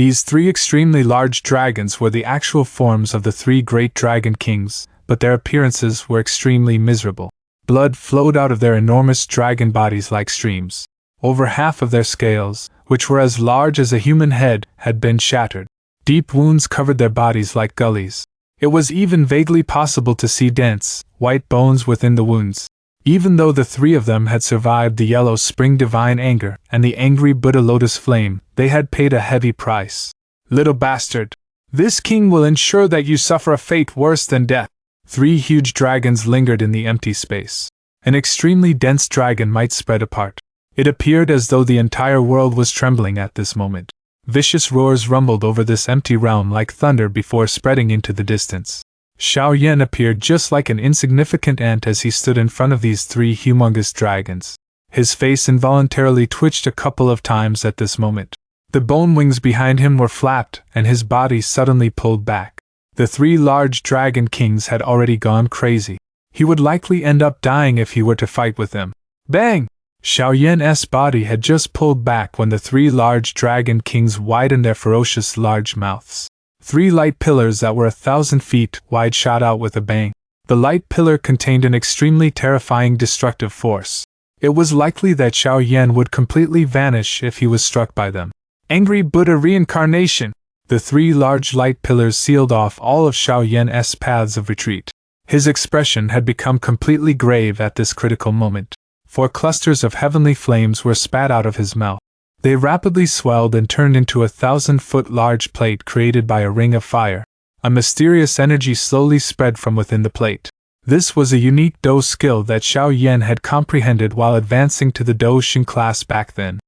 These three extremely large dragons were the actual forms of the three great dragon kings, but their appearances were extremely miserable. Blood flowed out of their enormous dragon bodies like streams. Over half of their scales, which were as large as a human head, had been shattered. Deep wounds covered their bodies like gullies. It was even vaguely possible to see dense, white bones within the wounds. Even though the three of them had survived the yellow spring divine anger and the angry Buddha lotus flame, they had paid a heavy price. Little bastard! This king will ensure that you suffer a fate worse than death. Three huge dragons lingered in the empty space. An extremely dense dragon might spread apart. It appeared as though the entire world was trembling at this moment. Vicious roars rumbled over this empty realm like thunder before spreading into the distance. Xiao appeared just like an insignificant ant as he stood in front of these three humongous dragons. His face involuntarily twitched a couple of times at this moment. The bone wings behind him were flapped, and his body suddenly pulled back. The three large dragon kings had already gone crazy. He would likely end up dying if he were to fight with them. Bang! Xiaoyan's body had just pulled back when the three large dragon kings widened their ferocious large mouths. Three light pillars that were 1,000 feet wide shot out with a bang. The light pillar contained an extremely terrifying destructive force. It was likely that Xiao would completely vanish if he was struck by them. Angry Buddha reincarnation! The three large light pillars sealed off all of Xiaoyan's paths of retreat. His expression had become completely grave at this critical moment. 4 clusters of heavenly flames were spat out of his mouth. They rapidly swelled and turned into a 1,000-foot large plate created by a ring of fire. A mysterious energy slowly spread from within the plate. This was a unique Do skill that Xiao had comprehended while advancing to the Do Shin class back then.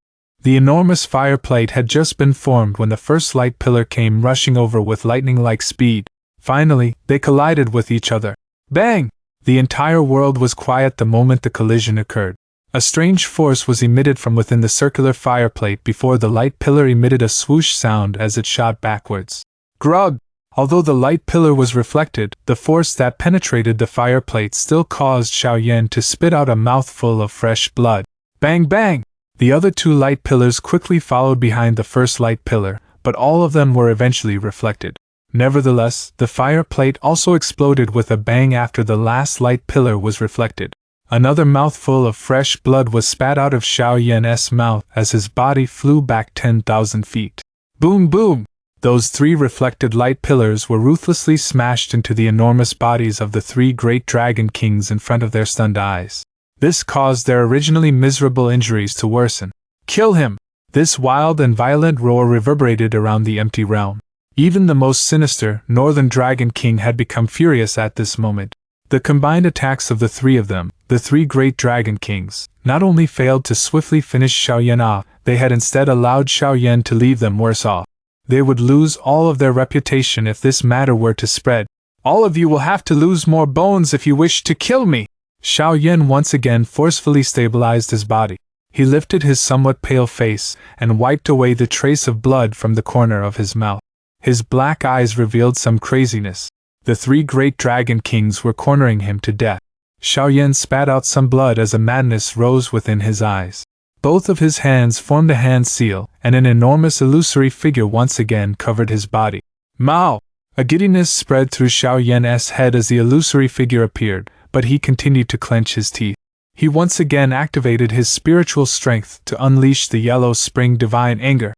The enormous fire plate had just been formed when the first light pillar came rushing over with lightning-like speed. Finally, they collided with each other. Bang! The entire world was quiet the moment the collision occurred. A strange force was emitted from within the circular fireplate before the light pillar emitted a swoosh sound as it shot backwards. Grug! Although the light pillar was reflected, the force that penetrated the fireplate still caused Xiao to spit out a mouthful of fresh blood. Bang bang! The other 2 light pillars quickly followed behind the first light pillar, but all of them were eventually reflected. Nevertheless, the fireplate also exploded with a bang after the last light pillar was reflected. Another mouthful of fresh blood was spat out of Xiaoyan's mouth as his body flew back 10,000 feet. Boom boom! Those 3 reflected light pillars were ruthlessly smashed into the enormous bodies of the 3 great dragon kings in front of their stunned eyes. This caused their originally miserable injuries to worsen. Kill him! This wild and violent roar reverberated around the empty realm. Even the most sinister, Northern Dragon King had become furious at this moment. The combined attacks of the 3 of them, the 3 great Dragon Kings, not only failed to swiftly finish Xiao off, they had instead allowed Xiao to leave them worse off. They would lose all of their reputation if this matter were to spread. All of you will have to lose more bones if you wish to kill me! Xiao once again forcefully stabilized his body. He lifted his somewhat pale face and wiped away the trace of blood from the corner of his mouth. His black eyes revealed some craziness. The 3 great dragon kings were cornering him to death. Xiao spat out some blood as a madness rose within his eyes. Both of his hands formed a hand seal, and an enormous illusory figure once again covered his body. Mao! A giddiness spread through Xiaoyan's head as the illusory figure appeared, but he continued to clench his teeth. He once again activated his spiritual strength to unleash the yellow spring divine anger.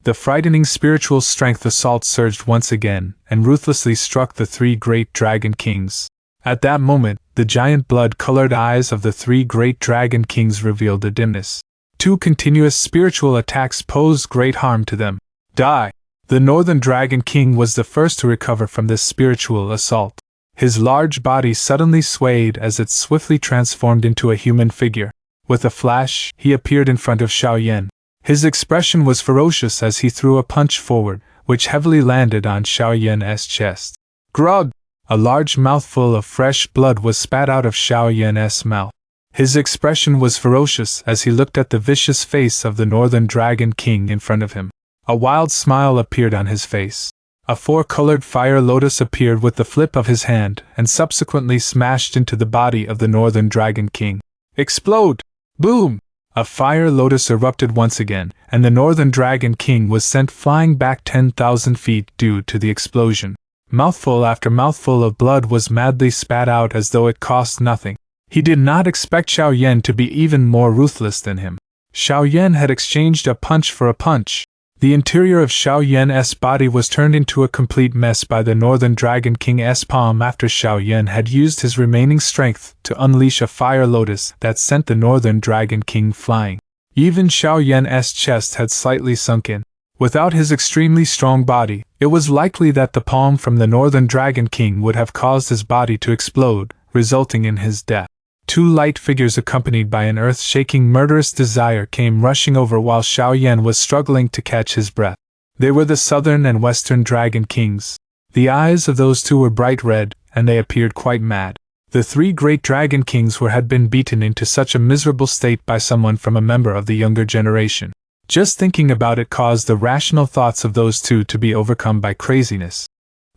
The frightening spiritual strength assault surged once again, and ruthlessly struck the 3 great dragon kings. At that moment, the giant blood-colored eyes of the 3 great dragon kings revealed a dimness. 2 continuous spiritual attacks posed great harm to them. Die! The Northern Dragon King was the first to recover from this spiritual assault. His large body suddenly swayed as it swiftly transformed into a human figure. With a flash, he appeared in front of Xiao. His expression was ferocious as he threw a punch forward, which heavily landed on Xiaoyan's chest. Grug! A large mouthful of fresh blood was spat out of Xiaoyan's mouth. His expression was ferocious as he looked at the vicious face of the Northern Dragon King in front of him. A wild smile appeared on his face. A 4-colored fire lotus appeared with the flip of his hand and subsequently smashed into the body of the Northern Dragon King. Explode! Boom! A fire lotus erupted once again, and the Northern Dragon King was sent flying back 10,000 feet due to the explosion. Mouthful after mouthful of blood was madly spat out as though it cost nothing. He did not expect Xiao Yan to be even more ruthless than him. Xiao Yan had exchanged a punch for a punch. The interior of Xiao Yan's body was turned into a complete mess by the Northern Dragon King's palm after Xiao Yan had used his remaining strength to unleash a fire lotus that sent the Northern Dragon King flying. Even Xiao Yan's chest had slightly sunk in. Without his extremely strong body, it was likely that the palm from the Northern Dragon King would have caused his body to explode, resulting in his death. Two light figures accompanied by an earth-shaking murderous desire came rushing over while Xiao Yan was struggling to catch his breath. They were the Southern and Western Dragon Kings. The eyes of those two were bright red, and they appeared quite mad. The three great Dragon Kings had been beaten into such a miserable state by someone from a member of the younger generation. Just thinking about it caused the rational thoughts of those two to be overcome by craziness.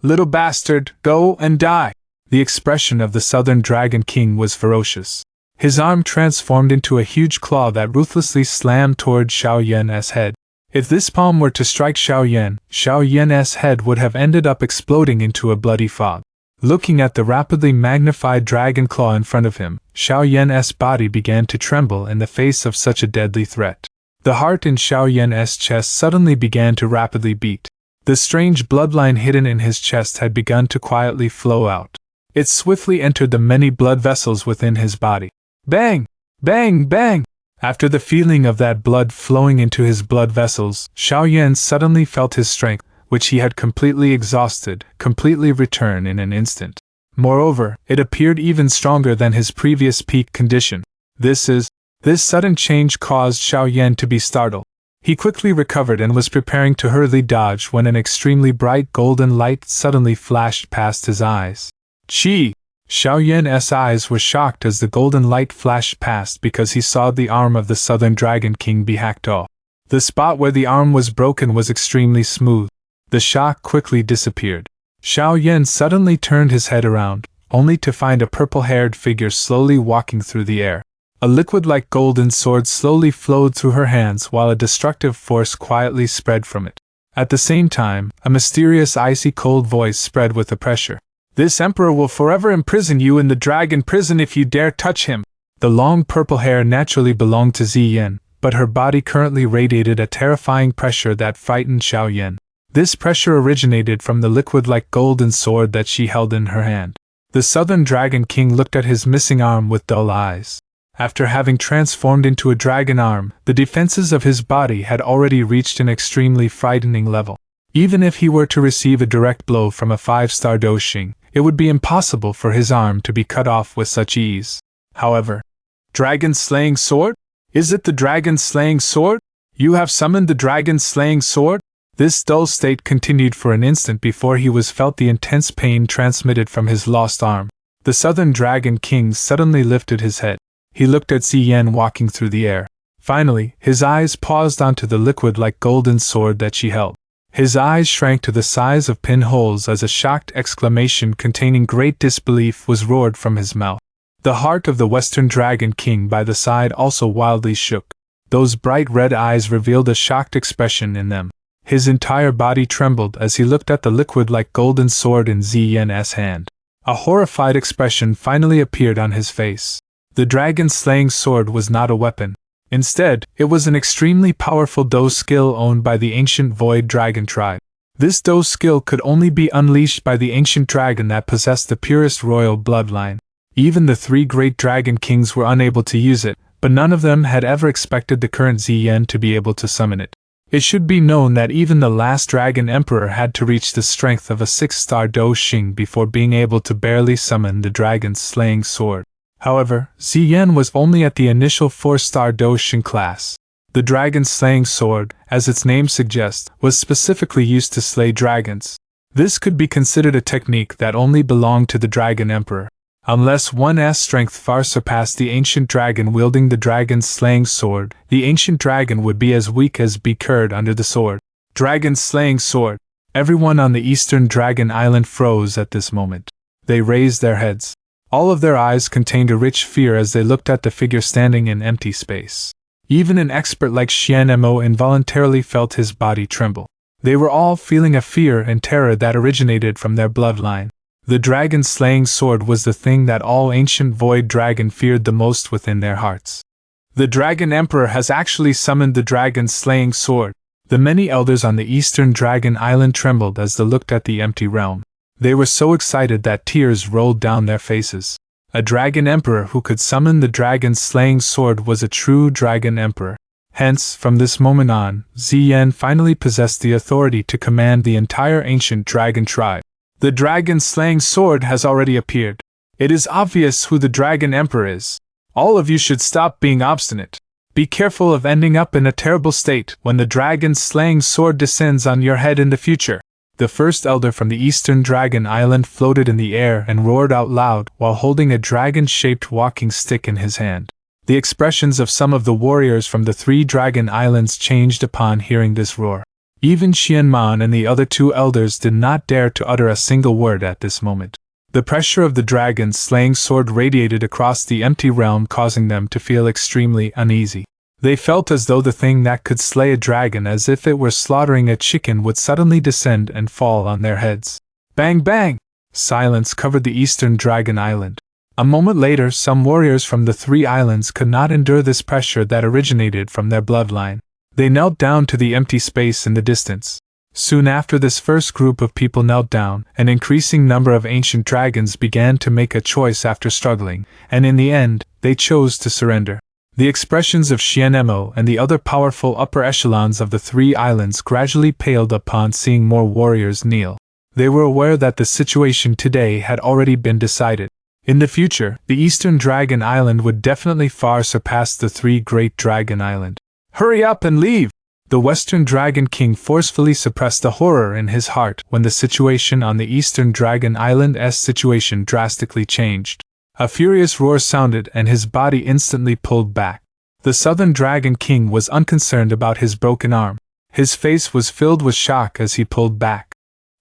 "Little bastard, go and die!" The expression of the Southern Dragon King was ferocious. His arm transformed into a huge claw that ruthlessly slammed toward Xiao Yan's head. If this palm were to strike Xiao Yan's head would have ended up exploding into a bloody fog. Looking at the rapidly magnified dragon claw in front of him, Xiao Yan's body began to tremble in the face of such a deadly threat. The heart in Xiao Yan's chest suddenly began to rapidly beat. The strange bloodline hidden in his chest had begun to quietly flow out. It swiftly entered the many blood vessels within his body. Bang! Bang! Bang! After the feeling of that blood flowing into his blood vessels, Xiao Yan suddenly felt his strength, which he had completely exhausted, completely return in an instant. Moreover, it appeared even stronger than his previous peak condition. This sudden change caused Xiao Yan to be startled. He quickly recovered and was preparing to hurriedly dodge when an extremely bright golden light suddenly flashed past his eyes. Chi! Xiao Yan's eyes were shocked as the golden light flashed past because he saw the arm of the Southern Dragon King be hacked off. The spot where the arm was broken was extremely smooth. The shock quickly disappeared. Xiao Yan suddenly turned his head around, only to find a purple-haired figure slowly walking through the air. A liquid-like golden sword slowly flowed through her hands while a destructive force quietly spread from it. At the same time, a mysterious icy cold voice spread with the pressure. "This emperor will forever imprison you in the dragon prison if you dare touch him." The long purple hair naturally belonged to Ziyan, but her body currently radiated a terrifying pressure that frightened Xiao Yan. This pressure originated from the liquid-like golden sword that she held in her hand. The Southern Dragon King looked at his missing arm with dull eyes. After having transformed into a dragon arm, the defenses of his body had already reached an extremely frightening level. Even if he were to receive a direct blow from a 5-star Doxing, it would be impossible for his arm to be cut off with such ease. However, dragon-slaying sword? Is it the dragon-slaying sword? You have summoned the dragon-slaying sword? This dull state continued for an instant before he felt the intense pain transmitted from his lost arm. The Southern Dragon King suddenly lifted his head. He looked at Ziyan walking through the air. Finally, his eyes paused onto the liquid-like golden sword that she held. His eyes shrank to the size of pinholes as a shocked exclamation containing great disbelief was roared from his mouth. The heart of the Western Dragon King by the side also wildly shook. Those bright red eyes revealed a shocked expression in them. His entire body trembled as he looked at the liquid-like golden sword in Ziyan's hand. A horrified expression finally appeared on his face. The dragon-slaying sword was not a weapon. Instead, it was an extremely powerful Do skill owned by the ancient Void Dragon tribe. This Do skill could only be unleashed by the ancient dragon that possessed the purest royal bloodline. Even the 3 great dragon kings were unable to use it, but none of them had ever expected the current Ziyan to be able to summon it. It should be known that even the last dragon emperor had to reach the strength of a 6-star Doxing before being able to barely summon the dragon-slaying sword. However, Ziyan was only at the initial 4-star Doxing class. The dragon-slaying sword, as its name suggests, was specifically used to slay dragons. This could be considered a technique that only belonged to the dragon emperor. Unless one's strength far surpassed the ancient dragon wielding the dragon-slaying sword, the ancient dragon would be as weak as Beakerd under the sword. Dragon-slaying sword! Everyone on the eastern dragon island froze at this moment. They raised their heads. All of their eyes contained a rich fear as they looked at the figure standing in empty space. Even an expert like Xianmo involuntarily felt his body tremble. They were all feeling a fear and terror that originated from their bloodline. The dragon-slaying sword was the thing that all ancient void dragon feared the most within their hearts. The Dragon Emperor has actually summoned the dragon-slaying sword. The many elders on the eastern dragon island trembled as they looked at the empty realm. They were so excited that tears rolled down their faces. A dragon emperor who could summon the dragon-slaying sword was a true dragon emperor. Hence, from this moment on, Ziyan finally possessed the authority to command the entire ancient dragon tribe. The dragon-slaying sword has already appeared. It is obvious who the dragon emperor is. All of you should stop being obstinate. Be careful of ending up in a terrible state when the dragon-slaying sword descends on your head in the future. The first elder from the eastern dragon island floated in the air and roared out loud while holding a dragon-shaped walking stick in his hand. The expressions of some of the warriors from the 3 dragon islands changed upon hearing this roar. Even Xianman and the other 2 elders did not dare to utter a single word at this moment. The pressure of the dragon-slaying sword radiated across the empty realm, causing them to feel extremely uneasy. They felt as though the thing that could slay a dragon as if it were slaughtering a chicken would suddenly descend and fall on their heads. Bang bang! Silence covered the eastern dragon island. A moment later, some warriors from the 3 islands could not endure this pressure that originated from their bloodline. They knelt down to the empty space in the distance. Soon after this first group of people knelt down, an increasing number of ancient dragons began to make a choice after struggling, and in the end, they chose to surrender. The expressions of Xianmo and the other powerful upper echelons of the 3 islands gradually paled upon seeing more warriors kneel. They were aware that the situation today had already been decided. In the future, the eastern dragon island would definitely far surpass the 3 great dragon islands. Hurry up and leave! The Western Dragon King forcefully suppressed the horror in his heart when the situation on the Eastern Dragon Island's situation drastically changed. A furious roar sounded and his body instantly pulled back. The Southern Dragon King was unconcerned about his broken arm. His face was filled with shock as he pulled back.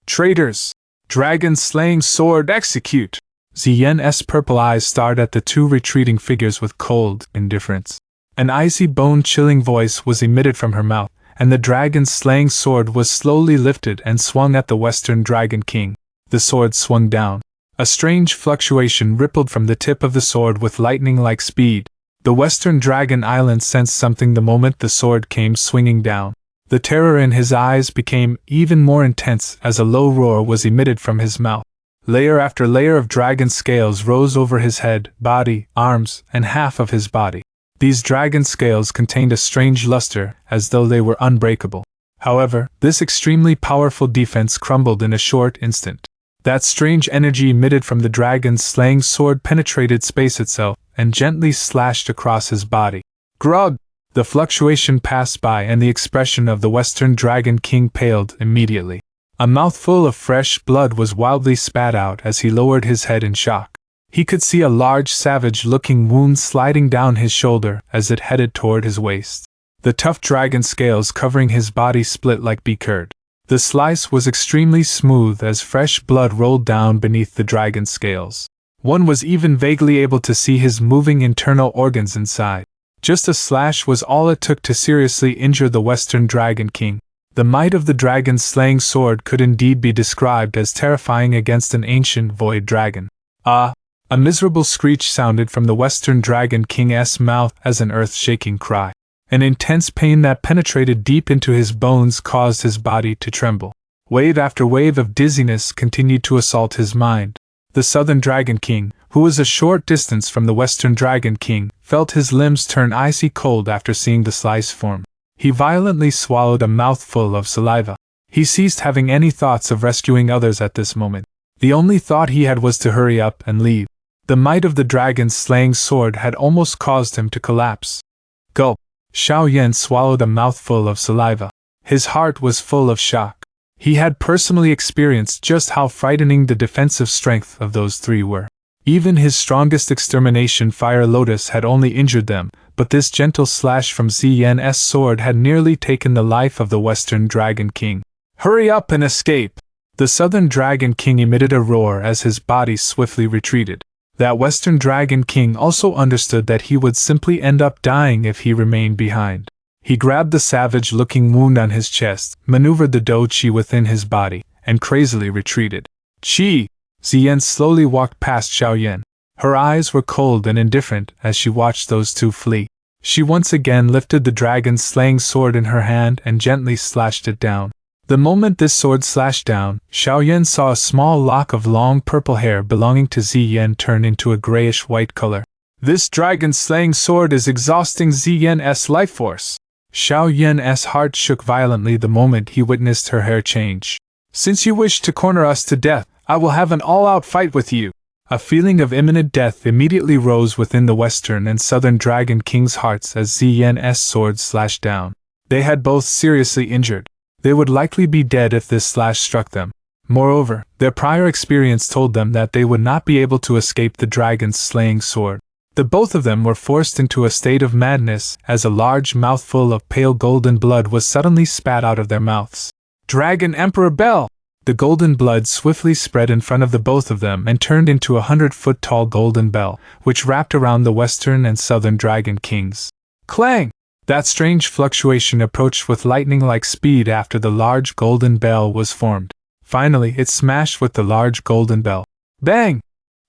Traitors! Dragon-slaying sword execute! Ziyan's purple eyes stared at the 2 retreating figures with cold indifference. An icy bone-chilling voice was emitted from her mouth, and the dragon-slaying sword was slowly lifted and swung at the Western Dragon King. The sword swung down. A strange fluctuation rippled from the tip of the sword with lightning-like speed. The Western Dragon Island sensed something the moment the sword came swinging down. The terror in his eyes became even more intense as a low roar was emitted from his mouth. Layer after layer of dragon scales rose over his head, body, arms, and half of his body. These dragon scales contained a strange luster, as though they were unbreakable. However, this extremely powerful defense crumbled in a short instant. That strange energy emitted from the dragon-slaying sword penetrated space itself, and gently slashed across his body. Grog! The fluctuation passed by and the expression of the Western Dragon King paled immediately. A mouthful of fresh blood was wildly spat out as he lowered his head in shock. He could see a large savage-looking wound sliding down his shoulder as it headed toward his waist. The tough dragon scales covering his body split like beet curd. The slice was extremely smooth as fresh blood rolled down beneath the dragon scales. One was even vaguely able to see his moving internal organs inside. Just a slash was all it took to seriously injure the Western Dragon King. The might of the dragon-slaying sword could indeed be described as terrifying against an ancient void dragon. A miserable screech sounded from the Western Dragon King's mouth as an earth-shaking cry. An intense pain that penetrated deep into his bones caused his body to tremble. Wave after wave of dizziness continued to assault his mind. The Southern Dragon King, who was a short distance from the Western Dragon King, felt his limbs turn icy cold after seeing the slice form. He violently swallowed a mouthful of saliva. He ceased having any thoughts of rescuing others at this moment. The only thought he had was to hurry up and leave. The might of the dragon-slaying sword had almost caused him to collapse. Gulp! Xiao Yan swallowed a mouthful of saliva. His heart was full of shock. He had personally experienced just how frightening the defensive strength of those 3 were. Even his strongest extermination Fire Lotus had only injured them, but this gentle slash from Ziyan's sword had nearly taken the life of the Western Dragon King. Hurry up and escape! The Southern Dragon King emitted a roar as his body swiftly retreated. That Western Dragon King also understood that he would simply end up dying if he remained behind. He grabbed the savage-looking wound on his chest, maneuvered the dou qi within his body, and crazily retreated. Qi! Ziyan slowly walked past Xiaoyan. Her eyes were cold and indifferent as she watched those two flee. She once again lifted the dragon-slaying sword in her hand and gently slashed it down. The moment this sword slashed down, Xiaoyan saw a small lock of long purple hair belonging to Ziyan turn into a grayish-white color. This dragon-slaying sword is exhausting Ziyan's life force. Xiaoyan's heart shook violently the moment he witnessed her hair change. Since you wish to corner us to death, I will have an all-out fight with you. A feeling of imminent death immediately rose within the Western and Southern Dragon King's hearts as Ziyan's sword slashed down. They had both seriously injured. They would likely be dead if this slash struck them. Moreover, their prior experience told them that they would not be able to escape the dragon's slaying sword. The both of them were forced into a state of madness as a large mouthful of pale golden blood was suddenly spat out of their mouths. Dragon Emperor Bell! The golden blood swiftly spread in front of the both of them and turned into a 100-foot-tall golden bell, which wrapped around the Western and Southern Dragon Kings. Clang! That strange fluctuation approached with lightning-like speed after the large golden bell was formed. Finally, it smashed with the large golden bell. Bang!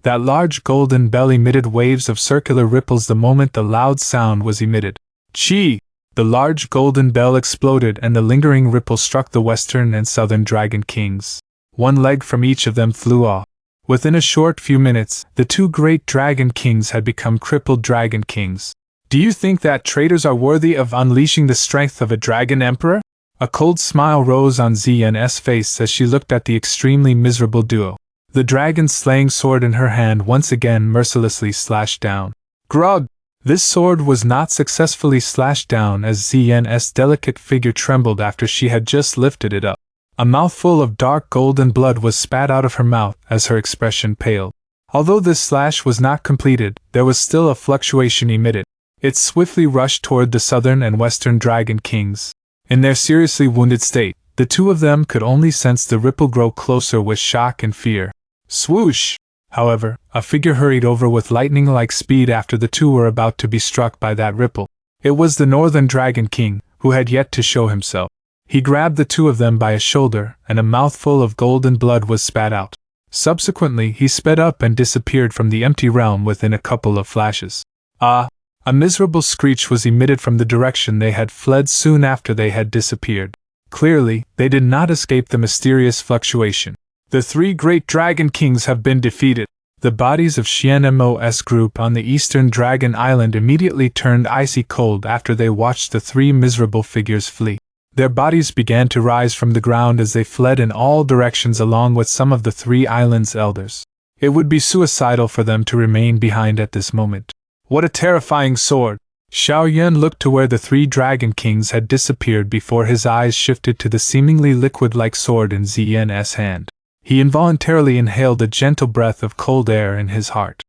That large golden bell emitted waves of circular ripples the moment the loud sound was emitted. Chi! The large golden bell exploded and the lingering ripple struck the Western and Southern Dragon Kings. One leg from each of them flew off. Within a short few minutes, the two great Dragon Kings had become crippled Dragon Kings. Do you think that traitors are worthy of unleashing the strength of a Dragon Emperor? A cold smile rose on Ziyan's face as she looked at the extremely miserable duo. The dragon-slaying sword in her hand once again mercilessly slashed down. Grog! This sword was not successfully slashed down as Ziyan's delicate figure trembled after she had just lifted it up. A mouthful of dark golden blood was spat out of her mouth as her expression paled. Although this slash was not completed, there was still a fluctuation emitted. It swiftly rushed toward the Southern and Western Dragon Kings. In their seriously wounded state, the two of them could only sense the ripple grow closer with shock and fear. Swoosh! However, a figure hurried over with lightning-like speed after the two were about to be struck by that ripple. It was the Northern Dragon King, who had yet to show himself. He grabbed the two of them by a shoulder, and a mouthful of golden blood was spat out. Subsequently, he sped up and disappeared from the empty realm within a couple of flashes. Ah! A miserable screech was emitted from the direction they had fled soon after they had disappeared. Clearly, they did not escape the mysterious fluctuation. The three great Dragon Kings have been defeated. The bodies of Xianxia's group on the eastern Dragon Island immediately turned icy cold after they watched the three miserable figures flee. Their bodies began to rise from the ground as they fled in all directions along with some of the three islands' elders. It would be suicidal for them to remain behind at this moment. What a terrifying sword! Xiaoyan looked to where the three Dragon Kings had disappeared before his eyes shifted to the seemingly liquid-like sword in Ziyan's hand. He involuntarily inhaled a gentle breath of cold air in his heart.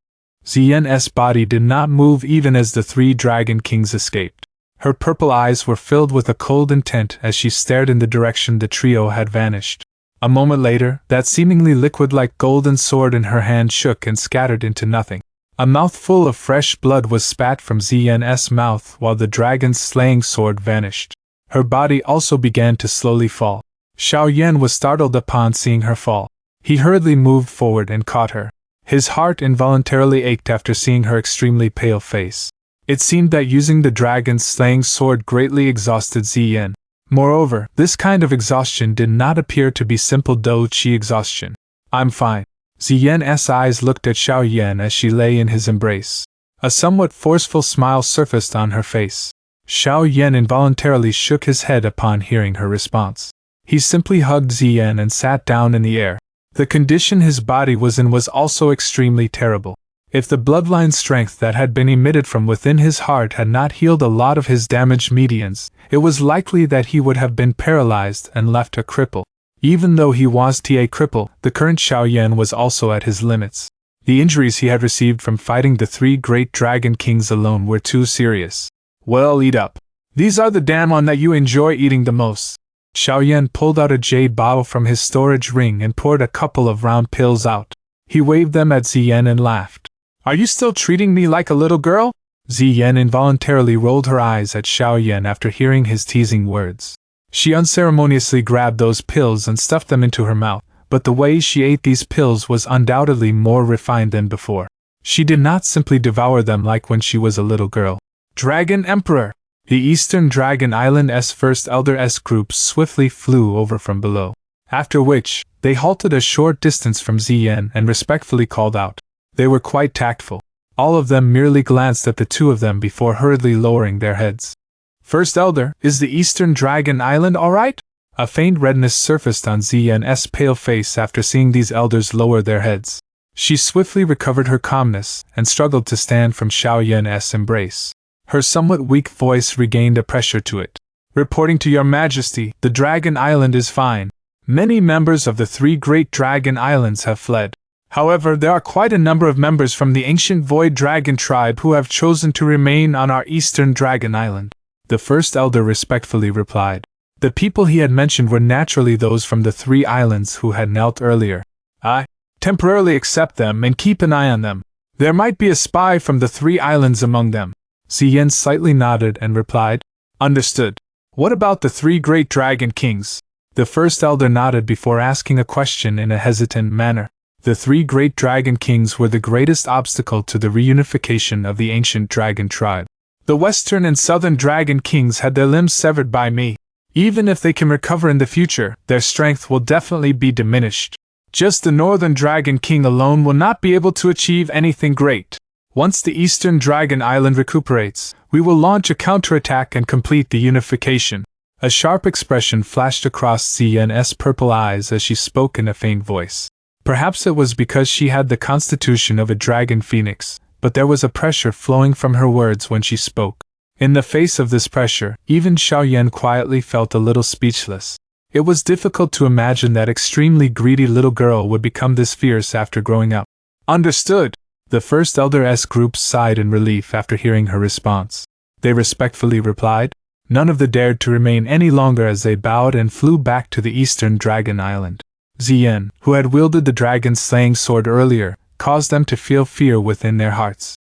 Ziyan's body did not move even as the three Dragon Kings escaped. Her purple eyes were filled with a cold intent as she stared in the direction the trio had vanished. A moment later, that seemingly liquid-like golden sword in her hand shook and scattered into nothing. A mouthful of fresh blood was spat from Ziyan's mouth while the dragon's slaying sword vanished. Her body also began to slowly fall. Xiaoyan was startled upon seeing her fall. He hurriedly moved forward and caught her. His heart involuntarily ached after seeing her extremely pale face. It seemed that using the dragon's slaying sword greatly exhausted Ziyan. Moreover, this kind of exhaustion did not appear to be simple dou qi exhaustion. I'm fine. Ziyan's eyes looked at Xiaoyan as she lay in his embrace. A somewhat forceful smile surfaced on her face. Xiaoyan involuntarily shook his head upon hearing her response. He simply hugged Ziyan and sat down in the air. The condition his body was in was also extremely terrible. If the bloodline strength that had been emitted from within his heart had not healed a lot of his damaged medians, it was likely that he would have been paralyzed and left a cripple. Even though he was a cripple, the current Xiaoyan was also at his limits. The injuries he had received from fighting the three great Dragon Kings alone were too serious. Well, eat up. These are the damn that you enjoy eating the most. Xiaoyan pulled out a jade bottle from his storage ring and poured a couple of round pills out. He waved them at Ziyan and laughed. Are you still treating me like a little girl? Ziyan involuntarily rolled her eyes at Xiao after hearing his teasing words. She unceremoniously grabbed those pills and stuffed them into her mouth, but the way she ate these pills was undoubtedly more refined than before. She did not simply devour them like when she was a little girl. Dragon Emperor! The Eastern Dragon Island's first Elder S group swiftly flew over from below, after which, they halted a short distance from Ziyan and respectfully called out. They were quite tactful. All of them merely glanced at the two of them before hurriedly lowering their heads. First Elder, is the Eastern Dragon Island alright? A faint redness surfaced on Ziyan's pale face after seeing these elders lower their heads. She swiftly recovered her calmness and struggled to stand from Xiaoyan's embrace. Her somewhat weak voice regained a pressure to it. Reporting to your majesty, the Dragon Island is fine. Many members of the three great Dragon Islands have fled. However, there are quite a number of members from the ancient Void Dragon tribe who have chosen to remain on our Eastern Dragon Island. The first elder respectfully replied. The people he had mentioned were naturally those from the three islands who had knelt earlier. I temporarily accept them and keep an eye on them. There might be a spy from the three islands among them. Ziyan slightly nodded and replied, Understood. What about the three great dragon kings? The first elder nodded before asking a question in a hesitant manner. The three great dragon kings were the greatest obstacle to the reunification of the ancient dragon tribe. The western and southern dragon kings had their limbs severed by me. Even if they can recover in the future, their strength will definitely be diminished. Just the northern dragon king alone will not be able to achieve anything great. Once the eastern dragon island recuperates, we will launch a counterattack and complete the unification. A sharp expression flashed across Ziyan's purple eyes as she spoke in a faint voice. Perhaps it was because she had the constitution of a dragon phoenix, but there was a pressure flowing from her words when she spoke. In the face of this pressure, even Xiao quietly felt a little speechless. It was difficult to imagine that extremely greedy little girl would become this fierce after growing up. Understood! The first Elder group sighed in relief after hearing her response. They respectfully replied. None of them dared to remain any longer as they bowed and flew back to the Eastern Dragon Island. Ziyan, who had wielded the dragon-slaying sword earlier, caused them to feel fear within their hearts.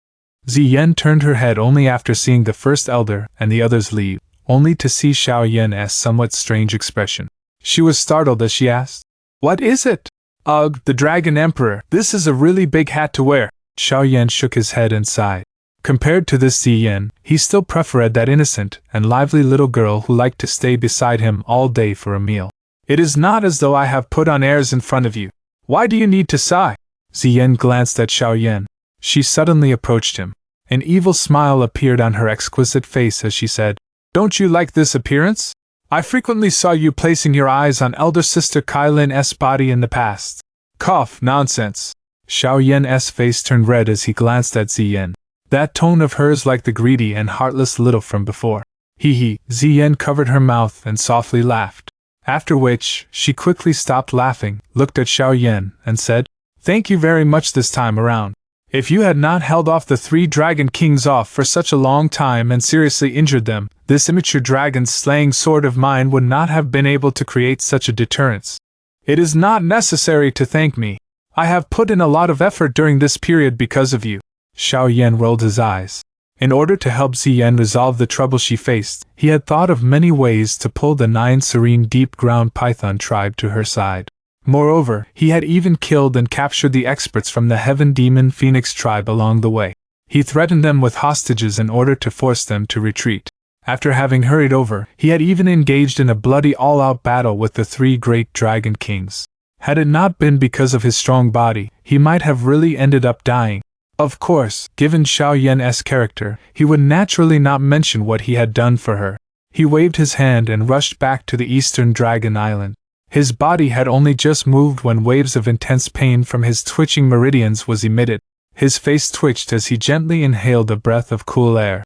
Ziyan turned her head only after seeing the first elder and the others leave, only to see Xiaoyan's somewhat strange expression. She was startled as she asked, What is it? Ugh, the Dragon Emperor, this is a really big hat to wear. Xiaoyan shook his head and sighed. Compared to this Ziyan, he still preferred that innocent and lively little girl who liked to stay beside him all day for a meal. It is not as though I have put on airs in front of you. Why do you need to sigh? Ziyan glanced at Xiaoyan. She suddenly approached him. An evil smile appeared on her exquisite face as she said, Don't you like this appearance? I frequently saw you placing your eyes on elder sister Kailin's body in the past. Cough, nonsense. Xiaoyan's face turned red as he glanced at Ziyan. That tone of hers like the greedy and heartless little from before. Hee. Ziyan covered her mouth and softly laughed. After which, she quickly stopped laughing, looked at Xiaoyan, and said, Thank you very much this time around. If you had not held off the three dragon kings off for such a long time and seriously injured them, this immature dragon-slaying sword of mine would not have been able to create such a deterrence. It is not necessary to thank me. I have put in a lot of effort during this period because of you. Xiaoyan rolled his eyes. In order to help Ziyan resolve the trouble she faced, he had thought of many ways to pull the 9 serene deep-ground python tribe to her side. Moreover, he had even killed and captured the experts from the Heaven Demon Phoenix tribe along the way. He threatened them with hostages in order to force them to retreat. After having hurried over, he had even engaged in a bloody all-out battle with the 3 great dragon kings. Had it not been because of his strong body, he might have really ended up dying. Of course, given Xiaoyan's character, he would naturally not mention what he had done for her. He waved his hand and rushed back to the Eastern Dragon Island. His body had only just moved when waves of intense pain from his twitching meridians was emitted. His face twitched as he gently inhaled a breath of cool air.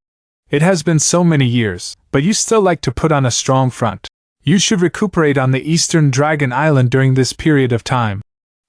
It has been so many years, but you still like to put on a strong front. You should recuperate on the Eastern Dragon Island during this period of time.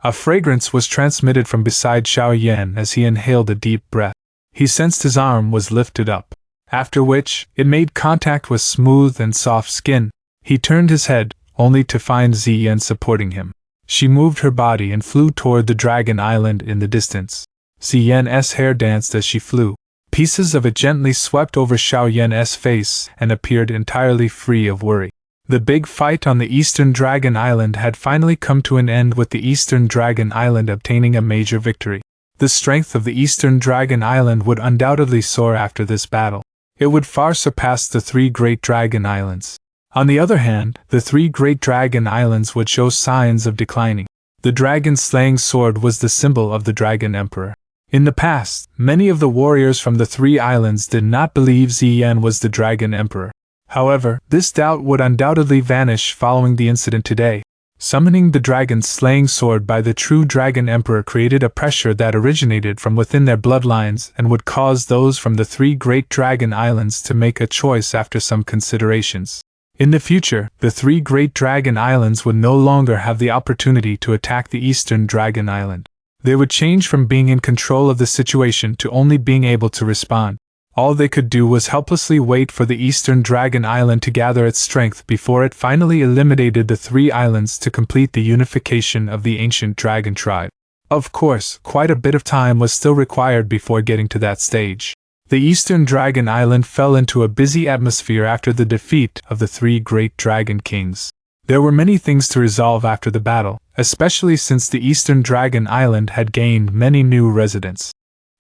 A fragrance was transmitted from beside Xiaoyan as he inhaled a deep breath. He sensed his arm was lifted up, after which, it made contact with smooth and soft skin. He turned his head, only to find Ziyan supporting him. She moved her body and flew toward the Dragon Island in the distance. Xian's hair danced as she flew. Pieces of it gently swept over Xiaoyan's face and appeared entirely free of worry. The big fight on the Eastern Dragon Island had finally come to an end, with the Eastern Dragon Island obtaining a major victory. The strength of the Eastern Dragon Island would undoubtedly soar after this battle. It would far surpass the 3 Great Dragon Islands. On the other hand, the 3 Great Dragon Islands would show signs of declining. The dragon-slaying sword was the symbol of the Dragon Emperor. In the past, many of the warriors from the 3 islands did not believe Xian was the Dragon Emperor. However, this doubt would undoubtedly vanish following the incident today. Summoning the dragon-slaying sword by the true Dragon Emperor created a pressure that originated from within their bloodlines and would cause those from the 3 Great Dragon Islands to make a choice after some considerations. In the future, the 3 Great Dragon Islands would no longer have the opportunity to attack the Eastern Dragon Island. They would change from being in control of the situation to only being able to respond. All they could do was helplessly wait for the Eastern Dragon Island to gather its strength before it finally eliminated the 3 islands to complete the unification of the ancient dragon tribe. Of course, quite a bit of time was still required before getting to that stage. The Eastern Dragon Island fell into a busy atmosphere after the defeat of the 3 Great Dragon Kings. There were many things to resolve after the battle, especially since the Eastern Dragon Island had gained many new residents.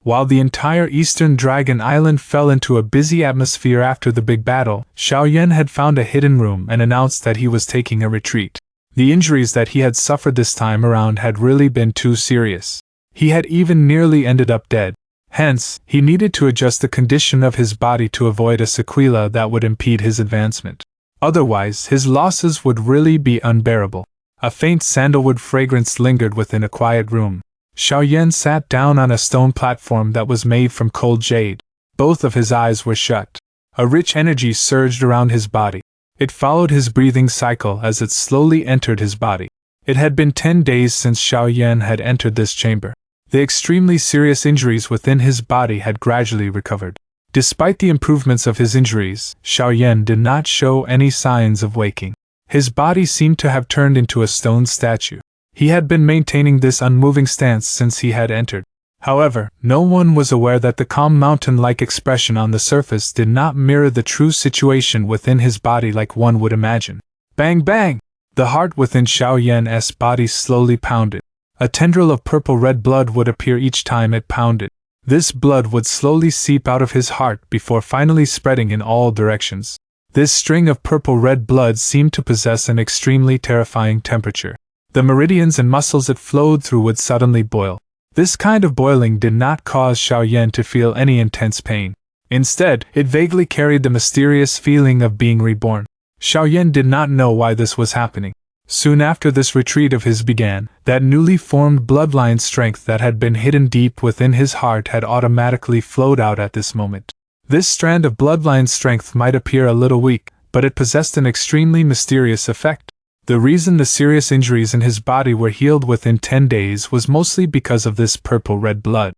While the entire Eastern Dragon Island fell into a busy atmosphere after the big battle, Xiaoyan had found a hidden room and announced that he was taking a retreat. The injuries that he had suffered this time around had really been too serious. He had even nearly ended up dead. Hence, he needed to adjust the condition of his body to avoid a sequela that would impede his advancement. Otherwise, his losses would really be unbearable. A faint sandalwood fragrance lingered within a quiet room. Xiaoyan sat down on a stone platform that was made from cold jade. Both of his eyes were shut. A rich energy surged around his body. It followed his breathing cycle as it slowly entered his body. It had been 10 days since Xiaoyan had entered this chamber. The extremely serious injuries within his body had gradually recovered. Despite the improvements of his injuries, Xiaoyan did not show any signs of waking. His body seemed to have turned into a stone statue. He had been maintaining this unmoving stance since he had entered. However, no one was aware that the calm mountain-like expression on the surface did not mirror the true situation within his body like one would imagine. Bang bang! The heart within Xiaoyan's body slowly pounded. A tendril of purple-red blood would appear each time it pounded. This blood would slowly seep out of his heart before finally spreading in all directions. This string of purple-red blood seemed to possess an extremely terrifying temperature. The meridians and muscles it flowed through would suddenly boil. This kind of boiling did not cause Xiaoyan to feel any intense pain. Instead, it vaguely carried the mysterious feeling of being reborn. Xiaoyan did not know why this was happening. Soon after this retreat of his began, that newly formed bloodline strength that had been hidden deep within his heart had automatically flowed out at this moment. This strand of bloodline strength might appear a little weak, but it possessed an extremely mysterious effect. The reason the serious injuries in his body were healed within 10 days was mostly because of this purple-red blood.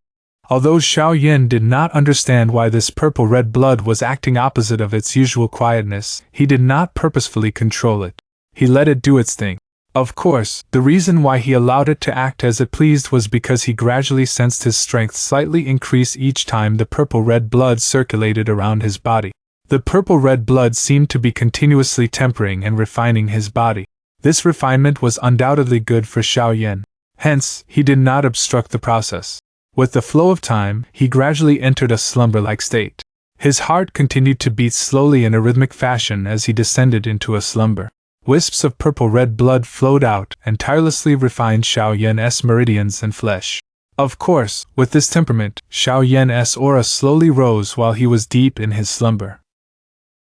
Although Xiaoyan did not understand why this purple-red blood was acting opposite of its usual quietness, he did not purposefully control it. He let it do its thing. Of course, the reason why he allowed it to act as it pleased was because he gradually sensed his strength slightly increase each time the purple-red blood circulated around his body. The purple-red blood seemed to be continuously tempering and refining his body. This refinement was undoubtedly good for Xiaoyan. Hence, he did not obstruct the process. With the flow of time, he gradually entered a slumber-like state. His heart continued to beat slowly in a rhythmic fashion as he descended into a slumber. Wisps of purple-red blood flowed out and tirelessly refined Xiaoyan's meridians and flesh. Of course, with this temperament, Xiaoyan's aura slowly rose while he was deep in his slumber.